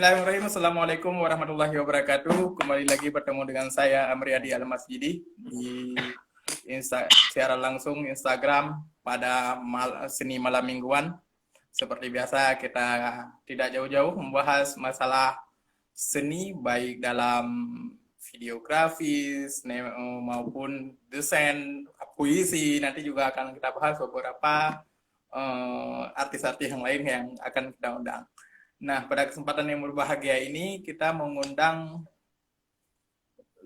Bismillahirrahmanirrahim. Assalamualaikum warahmatullahi wabarakatuh. Kembali lagi bertemu dengan saya Amriyadi Al-Masjidi di secara langsung Instagram pada seni malam mingguan. Seperti biasa kita tidak jauh-jauh membahas masalah seni baik dalam videografis maupun desain, puisi. Nanti juga akan kita bahas beberapa artis-artis yang lain yang akan kita undang. Nah, pada kesempatan yang berbahagia ini kita mengundang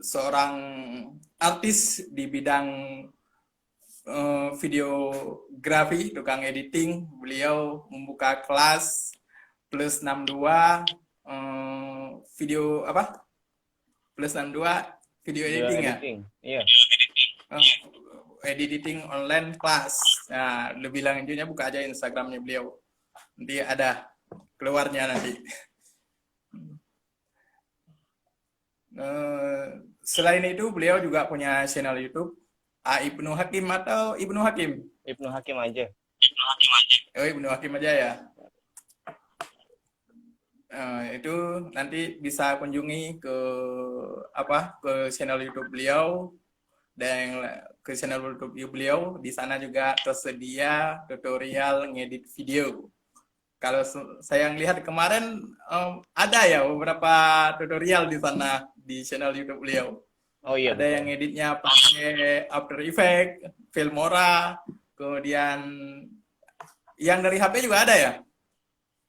seorang artis di bidang videografi, tukang editing. Beliau membuka kelas plus 62 video apa? Plus 62 video editing ya? Iya. Editing online class. Nah, lebih lanjutnya buka aja Instagramnya beliau. Nanti ada keluarnya nanti. Selain itu beliau juga punya channel YouTube Ibnu Hakim atau Ibnu Hakim? Ibnu Hakim aja. Oh, Ibnu Hakim aja ya. Itu nanti bisa kunjungi ke channel YouTube beliau dan ke channel YouTube beliau. Di sana juga tersedia tutorial ngedit video. Kalau saya lihat kemarin ada ya beberapa tutorial di sana di channel YouTube beliau. Oh iya. Ada yang editnya pakai After Effects, Filmora, kemudian yang dari HP juga ada ya?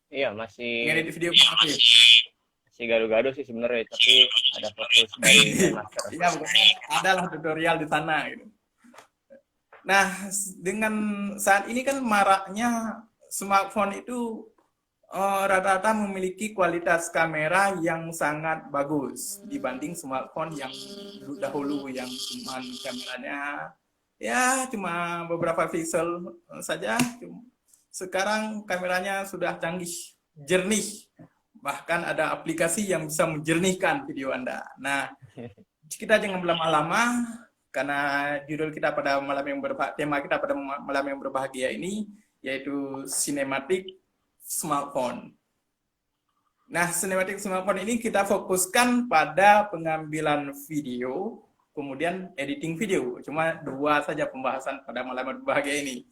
Iya, masih ngedit video pakai. Masih gado-gado sih sebenarnya, tapi ada fokus dari master. Iya, adalah tutorial di sana gitu. Nah, dengan saat ini kan maraknya smartphone itu rata-rata memiliki kualitas kamera yang sangat bagus dibanding smartphone yang dahulu yang cuma kameranya ya cuma beberapa pixel saja. Sekarang kameranya sudah canggih, jernih, bahkan ada aplikasi yang bisa menjernihkan video Anda. Nah, kita jangan berlama-lama karena judul kita pada malam yang tema kita pada malam yang berbahagia ini yaitu sinematik smartphone. Nah, sinematik smartphone ini kita fokuskan pada pengambilan video, kemudian editing video. Cuma dua saja pembahasan pada malam berbahagia ini.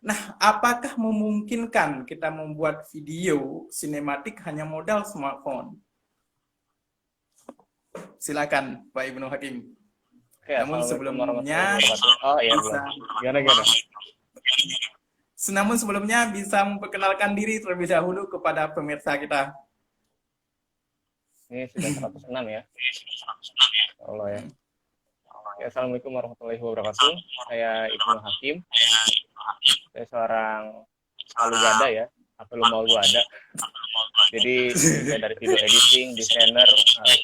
Nah, apakah memungkinkan kita membuat video sinematik hanya modal smartphone? Silakan, Pak Ibnu Hakim. Ya, namun sebelumnya, namun sebelumnya bisa memperkenalkan diri terlebih dahulu kepada pemirsa kita. Ini sudah 106 ya. Allah ya. Assalamualaikum warahmatullahi wabarakatuh. Saya Ibnu Hakim. Saya seorang alugada ya, apa lu mau gua ada. Jadi saya dari video editing, desainer,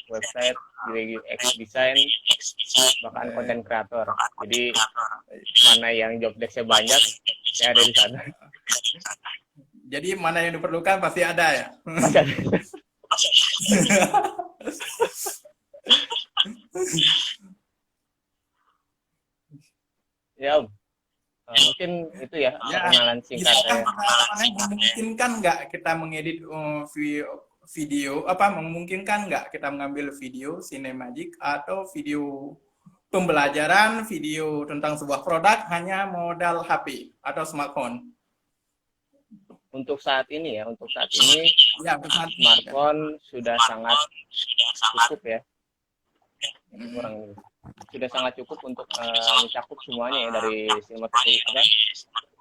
website, UX design, bahkan konten kreator. Jadi mana yang job desk-nya banyak, saya ada di sana. Jadi mana yang diperlukan pasti ada ya. Ya, mungkin itu ya perkenalan singkat saya. Memungkinkan nggak kita mengedit video memungkinkan nggak kita mengambil video sinematik atau video pembelajaran, video tentang sebuah produk hanya modal HP atau smartphone? Untuk saat ini ya, smartphone sudah sangat cukup ya. Sudah sangat cukup untuk mencakup semuanya ya, dari sinematik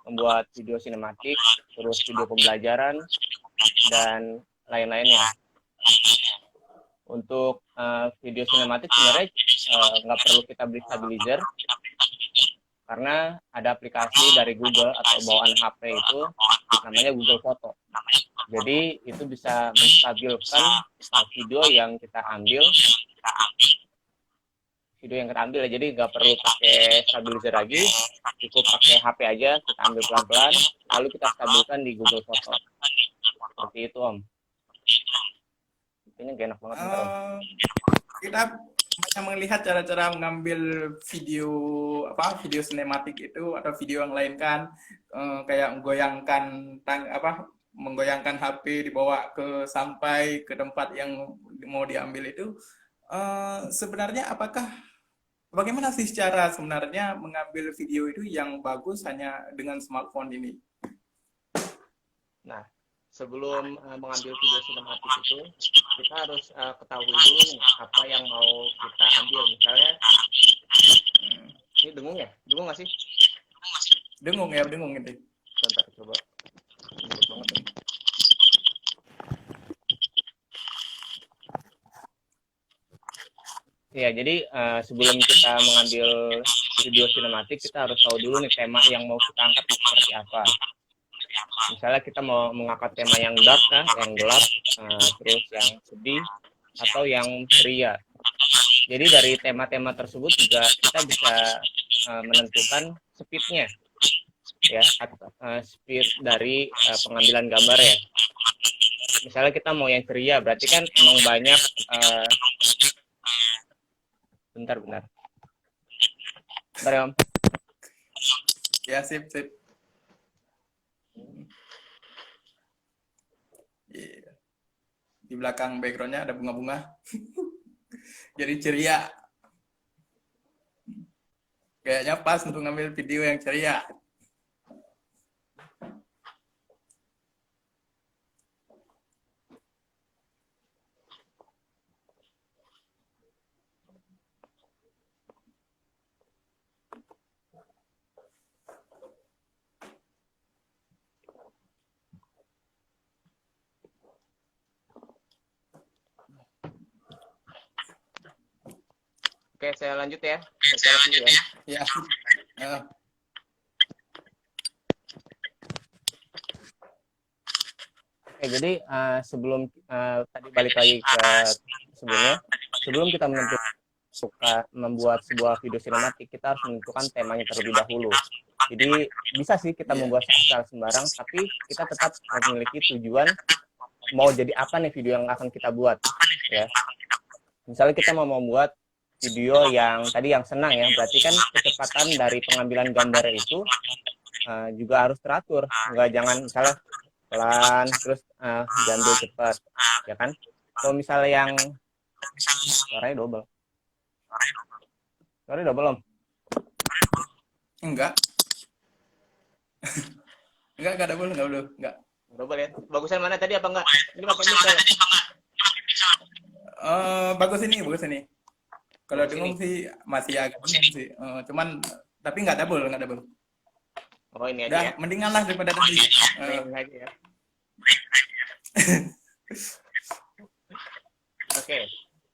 membuat video sinematik, terus video pembelajaran dan lain-lainnya. Untuk video sinematik sebenarnya nggak perlu kita beli stabilizer karena ada aplikasi dari Google atau bawaan HP itu namanya Google Foto. Jadi itu bisa menstabilkan video yang kita ambil ya. Jadi nggak perlu pakai stabilizer lagi, cukup pakai HP aja, kita ambil pelan-pelan, lalu kita stabilkan di Google Foto. Seperti itu, Om. Ini gak enak banget. Kita bisa melihat cara-cara mengambil video sinematik itu atau video yang lain kan, kayak menggoyangkan menggoyangkan HP, dibawa ke sampai ke tempat yang mau diambil itu, sebenarnya bagaimana sih cara sebenarnya mengambil video itu yang bagus hanya dengan smartphone ini? Nah, sebelum mengambil video sinematik itu, kita harus ketahui dulu nih apa yang mau kita ambil. Misalnya, ini dengung ya? Dengung nggak sih? Dengung ya, dengung ini. Bentar, coba. Ribet banget nih. Ya, jadi sebelum kita mengambil video sinematik, kita harus tahu dulu nih tema yang mau kita angkat seperti apa. Misalnya kita mau mengangkat tema yang dark, yang gelap, terus yang sedih, atau yang ceria. Jadi dari tema-tema tersebut juga kita bisa menentukan speed-nya, ya, speed dari pengambilan gambar ya. Misalnya kita mau yang ceria, berarti kan emang banyak. Bentar ya Om. Ya, sip. Yeah. Di belakang backgroundnya ada bunga-bunga. Jadi ceria. Kayaknya pas untuk ngambil video yang ceria. Oke, saya lanjut ya. Saya dulu ya. Ya. Oke, jadi sebelum tadi balik lagi ke sebelumnya, sebelum kita membuat sebuah video sinematik, kita harus menentukan temanya terlebih dahulu. Jadi bisa sih kita membuat asal sembarang, tapi kita tetap memiliki tujuan mau jadi apa nih video yang akan kita buat, ya. Misalnya kita mau membuat video yang tadi yang senang ya, berarti kan kecepatan dari pengambilan gambar itu juga harus teratur, jangan misalnya pelan terus diambil cepat, ya kan? Kalau misalnya yang suaranya double Om? Enggak double, enggak. Double ya? Bagusan mana tadi apa enggak? Ini pakai mic saya. Bagus ini. Kalau dengung sih masih agak dengung sih. Cuman tapi nggak double. Oh, ini aja Udah, ya. mendingan lah daripada tadi. Ini aja ya. Oke.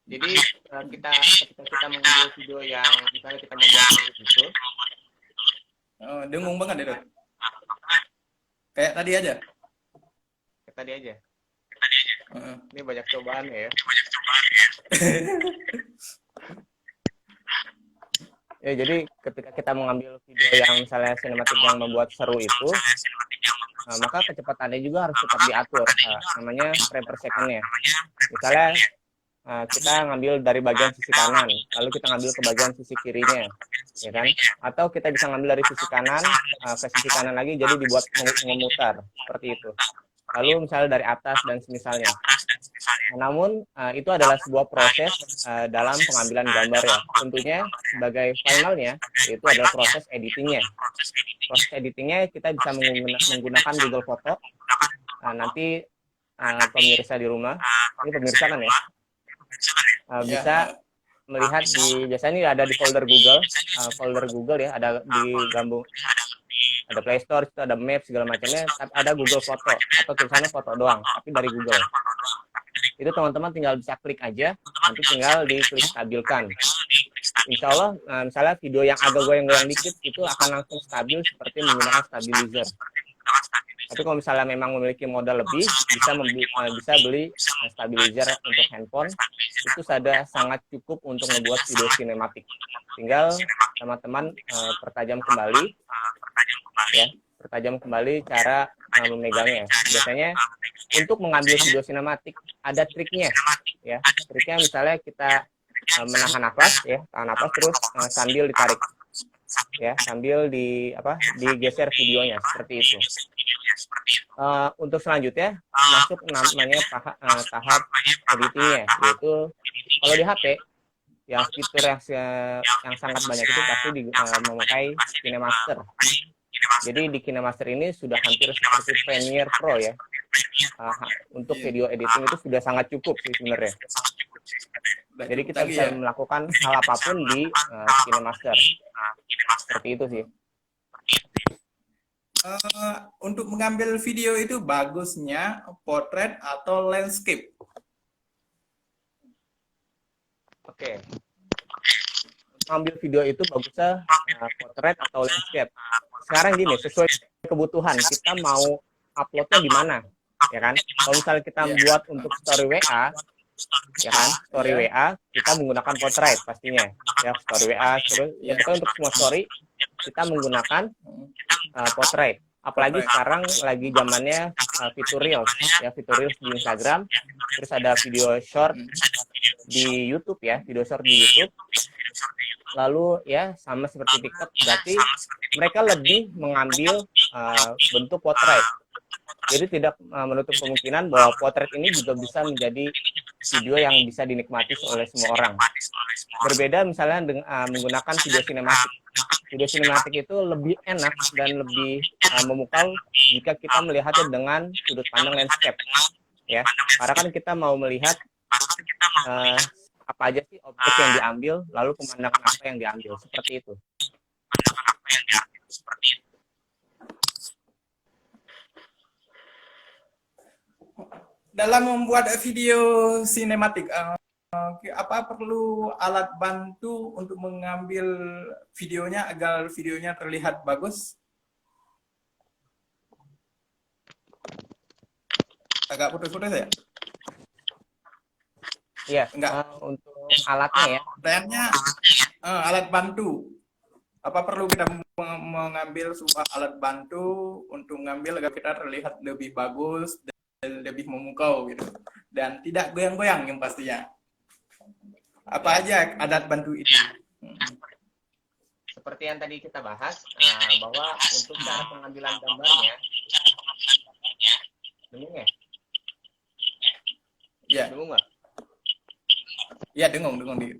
Jadi ketika kita mengambil video yang misalnya kita mau buat itu, dengung banget itu. Kayak tadi aja. Ini banyak cobaan ya. Ya, jadi ketika kita mengambil video yang misalnya sinematik yang membuat seru itu, maka kecepatannya juga harus tetap diatur, namanya frame per second-nya. Misalnya kita ngambil dari bagian sisi kanan, lalu kita ngambil ke bagian sisi kirinya, ya kan? Atau kita bisa ngambil dari sisi kanan ke sisi kanan lagi, jadi dibuat memutar seperti itu. Lalu misalnya dari atas dan semisalnya. Namun itu adalah sebuah proses dalam pengambilan gambar ya. Tentunya sebagai finalnya itu adalah proses editingnya. Proses editingnya kita bisa menggunakan Google Foto. Nanti pemirsa di rumah, ini pemirsa kan ya, bisa melihat biasanya ini ada di folder Google ya, ada di gambung. Ada Play Store, itu ada Maps segala macamnya, ada Google Foto atau tulisannya foto doang, tapi dari Google. Itu teman-teman tinggal bisa klik aja, nanti tinggal diklik stabilkan. Insya Allah, misalnya video yang agak goyang-goyang dikit itu akan langsung stabil seperti menggunakan stabilizer. Tapi kalau misalnya memang memiliki modal lebih, bisa beli stabilizer untuk handphone. Itu sudah sangat cukup untuk membuat video sinematik. Tinggal teman-teman pertajam kembali cara memegangnya. Biasanya untuk mengambil video sinematik ada triknya, ya. Triknya misalnya kita menahan nafas, ya, tahan nafas terus sambil ditarik. ya, sambil digeser videonya seperti itu. Untuk selanjutnya masuk namanya tahap editingnya, yaitu kalau di HP yang fitur yang sangat banyak itu pasti memakai KineMaster. Jadi di KineMaster ini sudah hampir seperti Premiere Pro ya. Untuk video editing itu sudah sangat cukup sih sebenarnya. Jadi kita bisa melakukan hal apapun di KineMaster. Seperti itu sih. Untuk mengambil video itu bagusnya portrait atau landscape? Oke. Mengambil video itu bagusnya portrait atau landscape. Sekarang gini, sesuai kebutuhan kita mau uploadnya di mana, ya kan? Kalau misalnya kita buat untuk story WA, ya kan, story WA kita menggunakan portrait pastinya, ya story WA terus ya pokoknya untuk semua story kita menggunakan portrait. Apalagi sekarang lagi zamannya fitur reels, ya fitur reels di Instagram, terus ada video short di YouTube ya, video short di YouTube. Lalu ya sama seperti TikTok, berarti mereka lebih mengambil bentuk potret. Jadi tidak menutup kemungkinan bahwa potret ini juga bisa menjadi video yang bisa dinikmati oleh semua orang. Berbeda misalnya dengan menggunakan video sinematik. Video sinematik itu lebih enak dan lebih memukau jika kita melihatnya dengan sudut pandang landscape. Ya, karena kan kita mau melihat apa aja sih objek yang diambil, lalu pemandangan apa yang diambil, seperti itu. Dalam membuat video sinematik, apa perlu alat bantu untuk mengambil videonya agar videonya terlihat bagus? Agak putus-putus ya? Iya, untuk alatnya ya. Pertanyaannya, alat bantu. Apa perlu kita mengambil sebuah alat bantu untuk mengambil agar kita terlihat lebih bagus dan lebih memukau gitu. Dan tidak goyang-goyang yang pastinya. Apa aja alat bantu itu? Seperti yang tadi kita bahas, bahwa untuk cara pengambilan gambarnya, dengung ya? Ya. Dengung nggak? Ya, dengung dikit.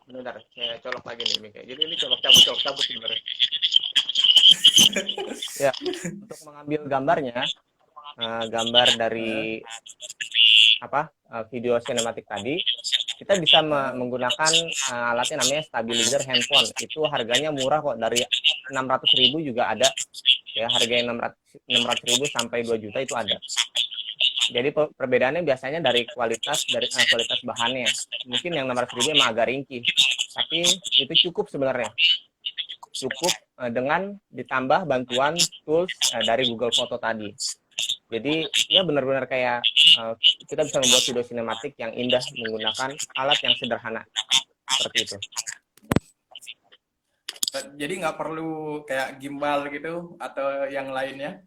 Bentar, saya colok lagi nih, Mika. Jadi ini colok cabut sebenarnya. Ya, untuk mengambil gambarnya, gambar dari video sinematik tadi, kita bisa menggunakan alatnya namanya stabilizer handphone. Itu harganya murah kok, dari 600.000 juga ada. Ya, harganya 600.000 sampai 2 juta itu ada. Jadi perbedaannya biasanya dari kualitas bahannya. Mungkin yang 600.000 emang agak ringkih, tapi itu cukup sebenarnya. Cukup dengan ditambah bantuan tools dari Google Foto tadi. Jadi ya benar-benar kayak kita bisa membuat video sinematik yang indah menggunakan alat yang sederhana seperti itu. Jadi nggak perlu kayak gimbal gitu atau yang lainnya?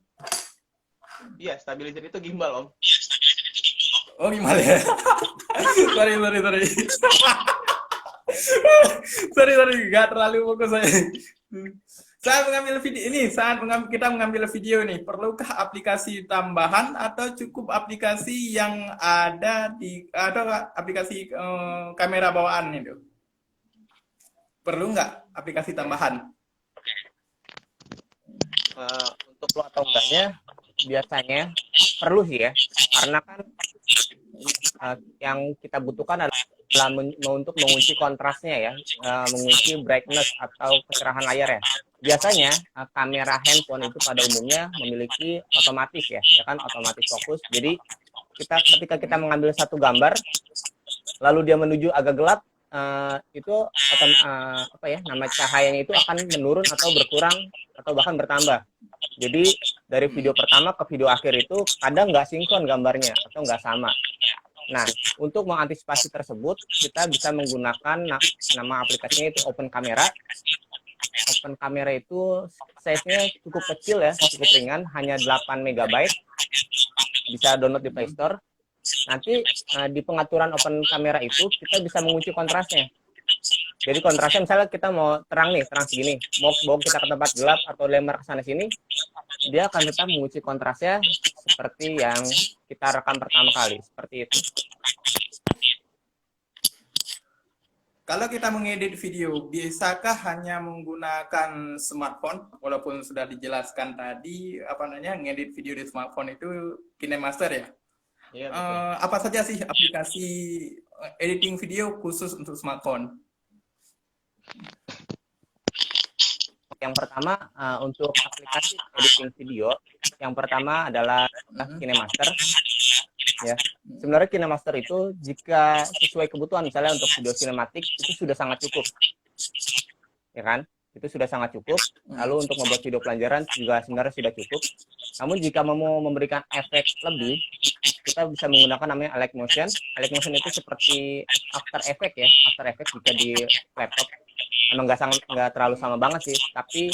Iya, stabilizer itu gimbal, Om. Oh, gimbal ya? sorry. sorry, nggak terlalu fokus saya. Saat mengambil video ini, kita mengambil video nih, perlukah aplikasi tambahan atau cukup aplikasi yang ada atau aplikasi kamera bawaan itu? Perlu nggak aplikasi tambahan? Untuk lo atau enggaknya, biasanya perlu sih ya, karena kan yang kita butuhkan adalah untuk mengunci kontrasnya ya, mengunci brightness atau kecerahan layar ya. Biasanya kamera handphone itu pada umumnya memiliki otomatis ya kan, otomatis fokus. Jadi ketika kita mengambil satu gambar, lalu dia menuju agak gelap, itu nama cahayanya itu akan menurun atau berkurang atau bahkan bertambah. Jadi dari video pertama ke video akhir itu kadang nggak sinkron gambarnya atau nggak sama. Nah, untuk mengantisipasi tersebut, kita bisa menggunakan nama aplikasinya itu Open Camera. Open Camera itu size-nya cukup kecil ya, cukup ringan, hanya 8 MB. Bisa download di Play Store. Nanti di pengaturan Open Camera itu kita bisa mengunci kontrasnya. Jadi kontrasnya misalnya kita mau terang nih, terang segini, mau bawa kita ke tempat gelap atau lempar ke sana sini, dia akan tetap menguji kontrasnya seperti yang kita rekam pertama kali, seperti itu. Kalau kita mengedit video, bisakah hanya menggunakan smartphone? Walaupun sudah dijelaskan tadi, apa namanya, ngedit video di smartphone itu KineMaster ya? Iya, betul. Apa saja sih aplikasi editing video khusus untuk smartphone? Yang pertama, untuk aplikasi editing video, yang pertama adalah KineMaster. Ya, sebenarnya KineMaster itu jika sesuai kebutuhan, misalnya untuk video sinematik itu sudah sangat cukup, ya kan? Itu sudah sangat cukup. Lalu untuk membuat video pelajaran juga sebenarnya sudah cukup. Namun jika mau memberikan efek lebih, kita bisa menggunakan namanya Alight Motion. Alight Motion itu seperti After Effects ya, After Effects jika di laptop. Emang nggak terlalu sama banget sih, tapi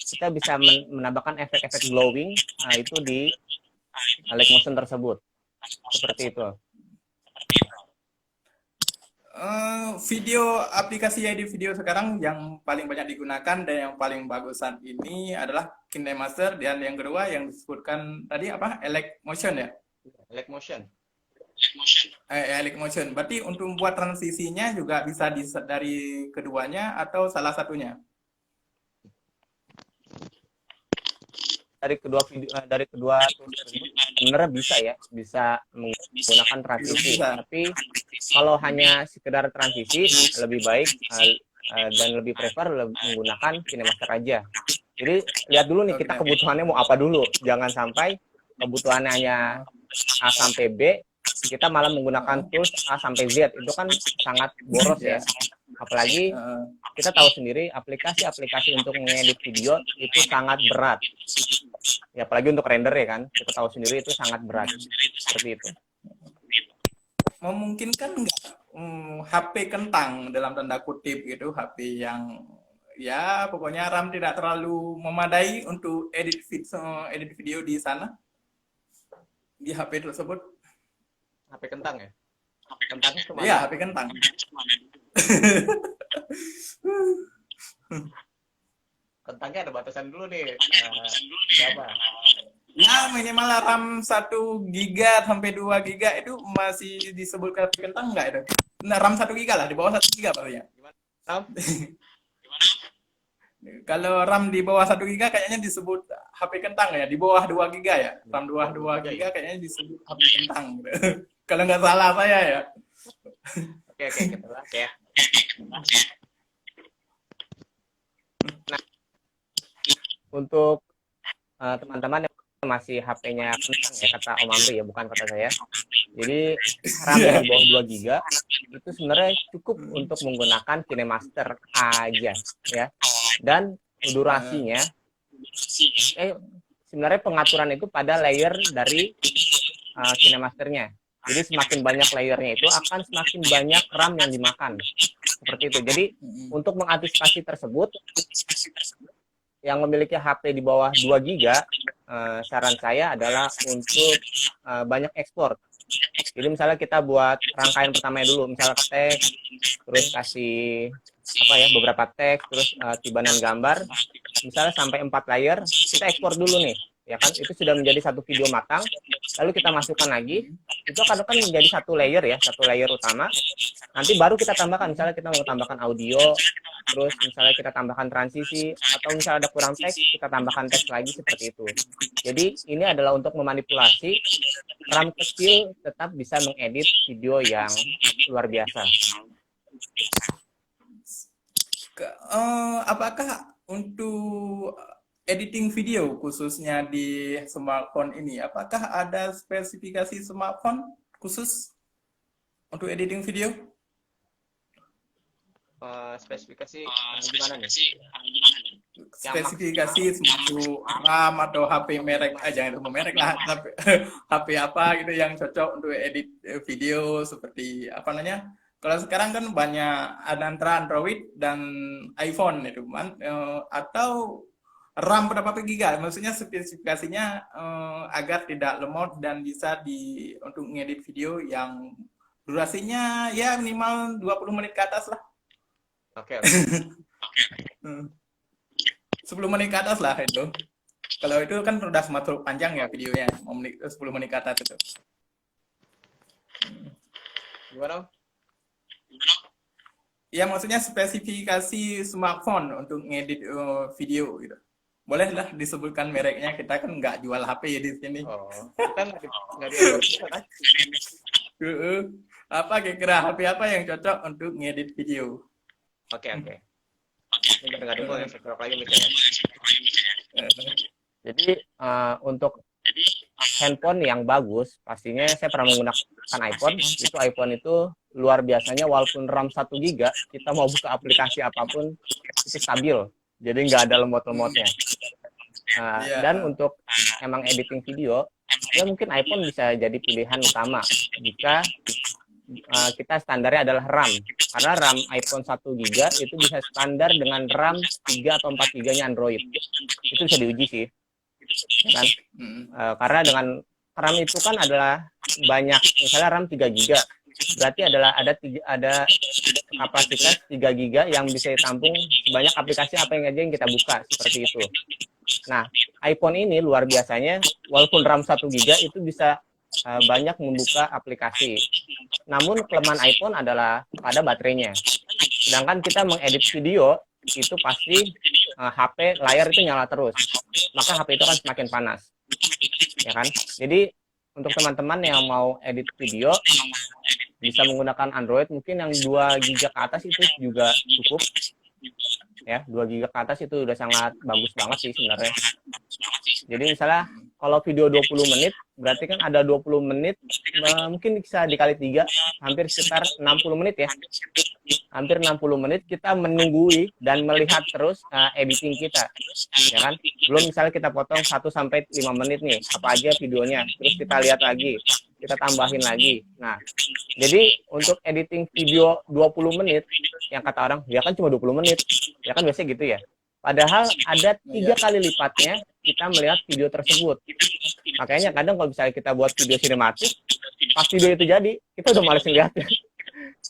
kita bisa menambahkan efek-efek glowing itu di Alight Motion tersebut. Seperti itu. Video aplikasi edit video sekarang yang paling banyak digunakan dan yang paling bagusan ini adalah KineMaster, dan yang kedua yang disebutkan tadi apa? Alight Motion ya? Alight Motion. Alight Motion. Berarti untuk membuat transisinya juga bisa dari keduanya atau salah satunya? Dari kedua tools tersebut sebenarnya bisa menggunakan transisi. Tapi kalau hanya sekedar transisi lebih baik dan lebih prefer menggunakan KineMaster aja. Jadi lihat dulu nih kita kebutuhannya mau apa dulu. Jangan sampai kebutuhannya hanya A sampai B, kita malah menggunakan tools A sampai Z. Itu kan sangat boros ya. Apalagi kita tahu sendiri aplikasi-aplikasi untuk mengedit video itu sangat berat. Ya, apalagi untuk render ya kan, kita tahu sendiri itu sangat berat. Seperti itu. Memungkinkan nggak HP kentang dalam tanda kutip gitu, HP yang ya pokoknya RAM tidak terlalu memadai untuk edit video di sana, di HP tersebut? HP kentang ya? Kentangnya cuma iya, HP kentang. Kentangnya ada batasan dulu nih. Berapa? Ya minimal RAM 1 giga sampai 2 giga itu masih disebut HP kentang nggak itu? Nah, RAM 1 giga lah, di bawah 1 giga pastinya. Kalau RAM di bawah 1 giga kayaknya disebut HP kentang ya, di bawah 2 giga ya. RAM 2 giga kayaknya disebut HP kentang. Kalau nggak salah saya ya. Oke, kita bahas ya. Nah, untuk teman-teman yang masih HP-nya kentang ya, kata Om Amri ya, bukan kata saya. Jadi RAM yang di bawah 2 giga itu sebenarnya cukup untuk menggunakan KineMaster aja ya. Dan durasinya sebenarnya pengaturan itu pada layer dari KineMaster-nya. Jadi semakin banyak layernya itu akan semakin banyak RAM yang dimakan. Seperti itu. Jadi untuk mengantisipasi tersebut, yang memiliki HP di bawah 2 giga, saran saya adalah untuk banyak ekspor. Jadi misalnya kita buat rangkaian pertamanya dulu, misalnya teks, terus kasih beberapa teks, terus tibanan gambar, misalnya sampai 4 layer, kita ekspor dulu nih. Ya kan, itu sudah menjadi satu video matang, lalu kita masukkan lagi, itu akan menjadi satu layer utama. Nanti baru kita tambahkan, misalnya kita mau tambahkan audio, terus misalnya kita tambahkan transisi, atau misalnya ada kurang teks, kita tambahkan teks lagi, seperti itu. Jadi ini adalah untuk memanipulasi RAM kecil tetap bisa mengedit video yang luar biasa. Apakah untuk editing video khususnya di smartphone ini, apakah ada spesifikasi smartphone khusus untuk editing video? Spesifikasi gimana nih? Spesifikasi semacam RAM atau HP merek, jangan merek lah, HP apa gitu yang cocok untuk edit video seperti apa namanya? Kalau sekarang kan banyak ada antara Android dan iPhone itu, atau RAM berapa giga, maksudnya spesifikasinya agar tidak lemot dan bisa untuk ngedit video yang durasinya ya minimal 20 menit ke atas lah. Oke, oke. 10 menit ke atas lah itu. Kalau itu kan udah semakin panjang ya videonya, 10 menit ke atas itu. Gimana? Ya maksudnya spesifikasi smartphone untuk ngedit video gitu. Boleh lah disebutkan mereknya, kita kan nggak jual HP ya di sini. Oh, kita nggak di kan? Apa kira-kira HP apa yang cocok untuk ngedit video? Oke, oke. Ini nggak dulu ya, subscribe lagi misalnya. Jadi untuk handphone yang bagus, pastinya saya pernah menggunakan iPhone. Itu iPhone itu luar biasanya, walaupun RAM 1 GB, kita mau buka aplikasi apapun itu stabil. Jadi nggak ada lemot-lemotnya. Dan untuk emang editing video, ya mungkin iPhone bisa jadi pilihan utama jika kita standarnya adalah RAM. Karena RAM iPhone 1 GB itu bisa standar dengan RAM 3 atau 4 GB-nya Android. Itu bisa diuji sih. Kan? Karena dengan RAM itu kan adalah banyak, misalnya RAM 3 GB, berarti ada kapasitas 3 GB yang bisa ditampung banyak aplikasi apa yang aja yang kita buka, seperti itu. Nah, iPhone ini luar biasanya, walaupun RAM 1 GB itu bisa banyak membuka aplikasi. Namun kelemahan iPhone adalah pada baterainya. Sedangkan kita mengedit video itu pasti HP layar itu nyala terus, maka HP itu akan semakin panas, ya kan? Jadi untuk teman-teman yang mau edit video bisa menggunakan Android, mungkin yang 2 GB ke atas itu juga cukup, ya. 2 GB ke atas itu udah sangat bagus banget sih sebenarnya. Jadi misalnya kalau video 20 menit, berarti kan ada 20 menit, mungkin bisa dikali 3, hampir sekitar 60 menit ya. Hampir 60 menit kita menunggui dan melihat terus editing kita, ya kan? Belum misalnya kita potong 1-5 menit nih, apa aja videonya, terus kita lihat lagi, kita tambahin lagi. Nah, jadi untuk editing video 20 menit, yang kata orang, ya kan cuma 20 menit, ya kan biasanya gitu ya. Padahal ada 3 kali lipatnya kita melihat video tersebut. Makanya kadang kalau misalnya kita buat video sinematik, pas video itu jadi, kita udah males ngeliatnya.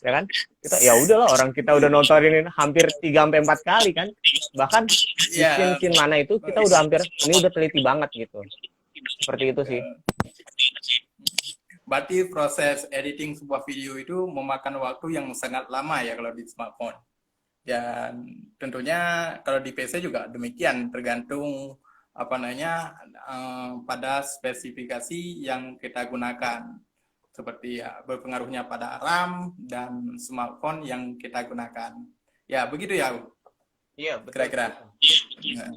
Ya kan? Kita ya udahlah, orang kita udah nontonin hampir 3-4 kali kan. Bahkan scene mana itu kita udah hampir, ini udah teliti banget gitu. Seperti itu sih. Berarti proses editing sebuah video itu memakan waktu yang sangat lama ya kalau di smartphone. Dan tentunya kalau di PC juga demikian, tergantung pada spesifikasi yang kita gunakan, seperti ya berpengaruhnya pada RAM dan smartphone yang kita gunakan. Ya begitu ya. Iya, betul. Kira-kira. Nah,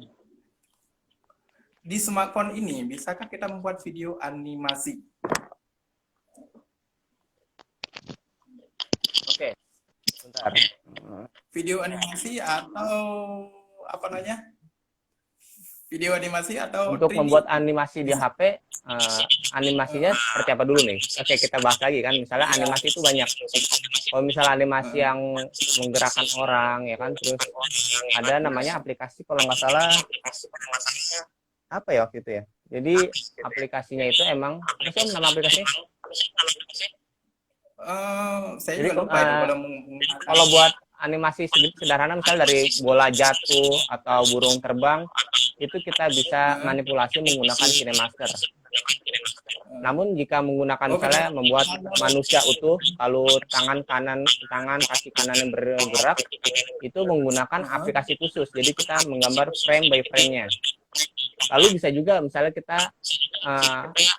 di smartphone ini bisakah kita membuat video animasi? Oke, bentar. Video animasi atau video animasi atau untuk 3D? Membuat animasi di HP, animasinya seperti apa dulu nih? Oke, kita bahas lagi kan. Misalnya animasi itu banyak. Kalau misalnya animasi yang menggerakkan orang, ya kan, terus ada namanya aplikasi, kalau nggak salah apa ya waktu itu ya. Jadi aplikasinya itu emang apa sih nama aplikasinya? Saya Jadi juga lupa itu kalau buat animasi sederhana, misalnya dari bola jatuh atau burung terbang, itu kita bisa manipulasi menggunakan KineMaster. Namun jika menggunakan misalnya membuat manusia utuh, lalu tangan kaki kanan yang bergerak, itu menggunakan aplikasi khusus. Jadi kita menggambar frame by frame-nya. Lalu bisa juga misalnya kita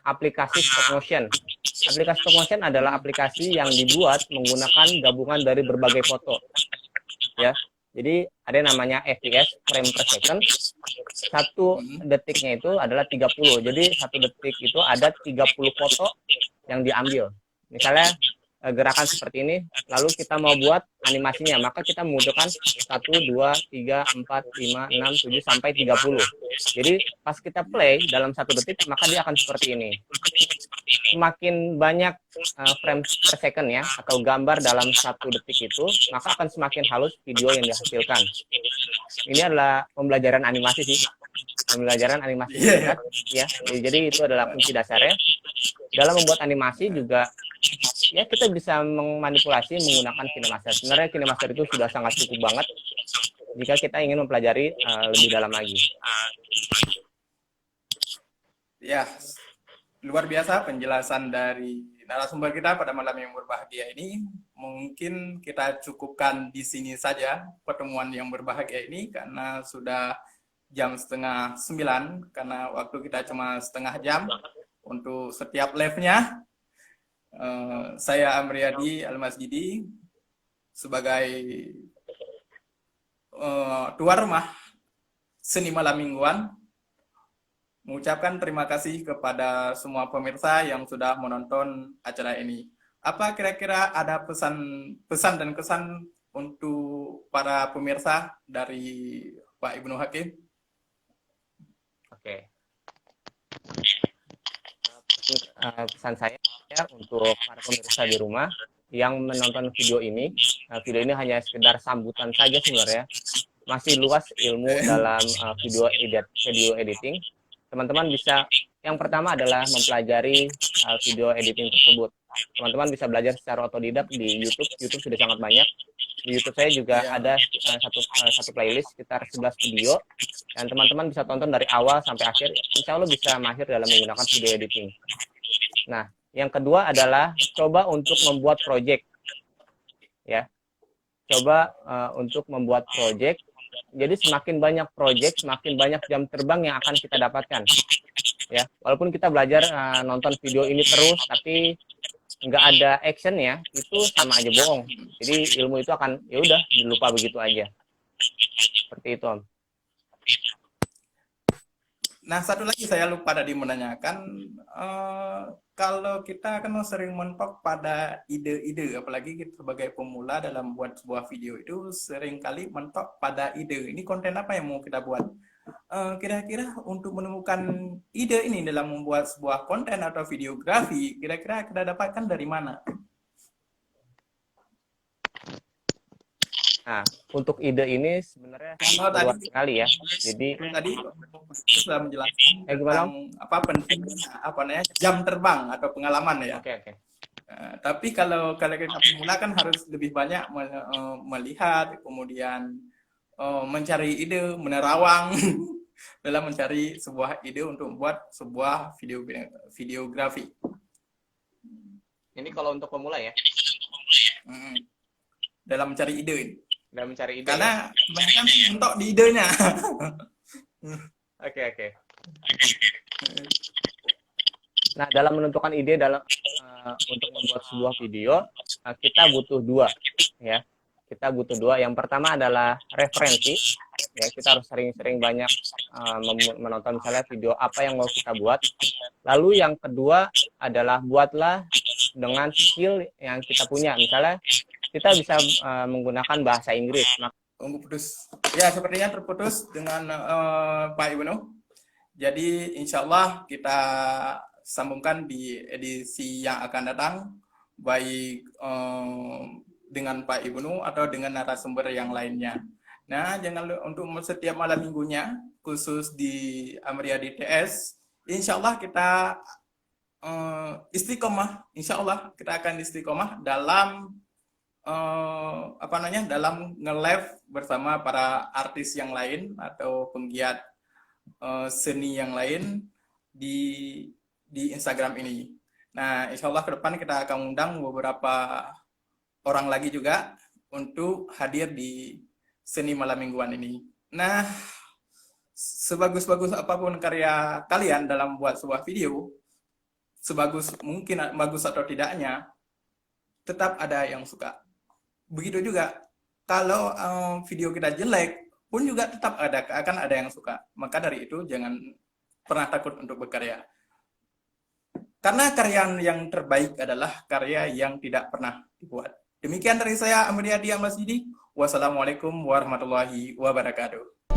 aplikasi stop motion. Aplikasi stop motion adalah aplikasi yang dibuat menggunakan gabungan dari berbagai foto. Ya. Jadi ada yang namanya FPS, frame per second. 1 detiknya itu adalah 30. Jadi 1 detik itu ada 30 foto yang diambil. Misalnya gerakan seperti ini, lalu kita mau buat animasinya, maka kita membutuhkan 1, 2, 3, 4, 5, 6, 7, sampai 30. Jadi pas kita play dalam 1 detik, maka dia akan seperti ini. Semakin banyak frame per second ya, atau gambar dalam 1 detik itu, maka akan semakin halus video yang dihasilkan. Ini adalah pembelajaran animasi sih. Pembelajaran animasi singkat, ya. Jadi itu adalah kunci dasarnya. Dalam membuat animasi juga ya kita bisa memanipulasi menggunakan KineMaster. Sebenarnya KineMaster itu sudah sangat cukup banget jika kita ingin mempelajari lebih dalam lagi. Ya, luar biasa penjelasan dari narasumber kita pada malam yang berbahagia ini. Mungkin kita cukupkan di sini saja pertemuan yang berbahagia ini karena sudah jam 8:30, karena waktu kita cuma setengah jam untuk setiap live-nya. Saya Amriyadi Al-Masjidi sebagai tuan rumah Seni Malam Mingguan mengucapkan terima kasih kepada semua pemirsa yang sudah menonton acara ini. Apa kira-kira ada pesan dan kesan untuk para pemirsa dari Pak Ibnu Hakim? Oke. Pesan saya untuk para pemirsa di rumah yang menonton video ini hanya sekedar sambutan saja sebenarnya. Masih luas ilmu dalam video editing. Teman-teman bisa, yang pertama adalah mempelajari video editing tersebut. Teman-teman bisa belajar secara otodidak di YouTube. YouTube sudah sangat banyak. Di YouTube saya juga ada satu playlist sekitar 11 video, dan teman-teman bisa tonton dari awal sampai akhir. Insya Allah bisa mahir dalam menggunakan video editing. Nah, yang kedua adalah coba untuk membuat project, ya. Coba untuk membuat project. Jadi semakin banyak project, semakin banyak jam terbang yang akan kita dapatkan. Ya, walaupun kita belajar nonton video ini terus, tapi nggak ada actionnya, itu sama aja bohong. Jadi ilmu itu akan ya udah dilupa begitu aja. Seperti itu, Om. Nah, satu lagi saya lupa tadi menanyakan, kalau kita kan sering mentok pada ide-ide, apalagi kita sebagai pemula dalam buat sebuah video itu seringkali mentok pada ide. Ini konten apa yang mau kita buat? Kira-kira untuk menemukan ide ini dalam membuat sebuah konten atau videografi, kira-kira kita dapatkan dari mana? Nah, untuk ide ini sebenarnya luas sekali ya. Jadi tadi sudah menjelaskan tentang apa pentingnya jam terbang atau pengalaman ya. Oke. Tapi kalau kita pemula kan harus lebih banyak melihat, kemudian mencari ide, menerawang dalam mencari sebuah ide untuk membuat sebuah videografi. Ini kalau untuk pemula ya. Dalam mencari ide. Karena kebanyakan mentok di idenya. Oke. Nah, dalam menentukan ide untuk membuat sebuah video, kita butuh dua, ya. Kita butuh dua. Yang pertama adalah referensi. Ya, kita harus sering-sering banyak menonton misalnya video apa yang mau kita buat. Lalu yang kedua adalah buatlah dengan skill yang kita punya. Misalnya kita bisa menggunakan bahasa Inggris. Putus. Ya, sepertinya terputus dengan Pak Ibnu. Jadi insya Allah kita sambungkan di edisi yang akan datang, baik dengan Pak Ibnu atau dengan narasumber yang lainnya. Nah, jangan lupa untuk setiap malam minggunya, khusus di Amriyadi TS, insya Allah kita istiqomah. Insya Allah kita akan istiqomah dalam dalam nge-live bersama para artis yang lain atau penggiat seni yang lain di Instagram ini. Nah, insya Allah ke depan kita akan undang beberapa orang lagi juga untuk hadir di Seni Malam Mingguan ini. Nah, sebagus-bagus apapun karya kalian dalam buat sebuah video, sebagus mungkin bagus atau tidaknya, tetap ada yang suka. Begitu juga kalau video kita jelek pun juga tetap akan ada yang suka. Maka dari itu jangan pernah takut untuk berkarya. Karena karya yang terbaik adalah karya yang tidak pernah dibuat. Demikian dari saya Amriyadi Al-Masjidi. Wassalamualaikum warahmatullahi wabarakatuh.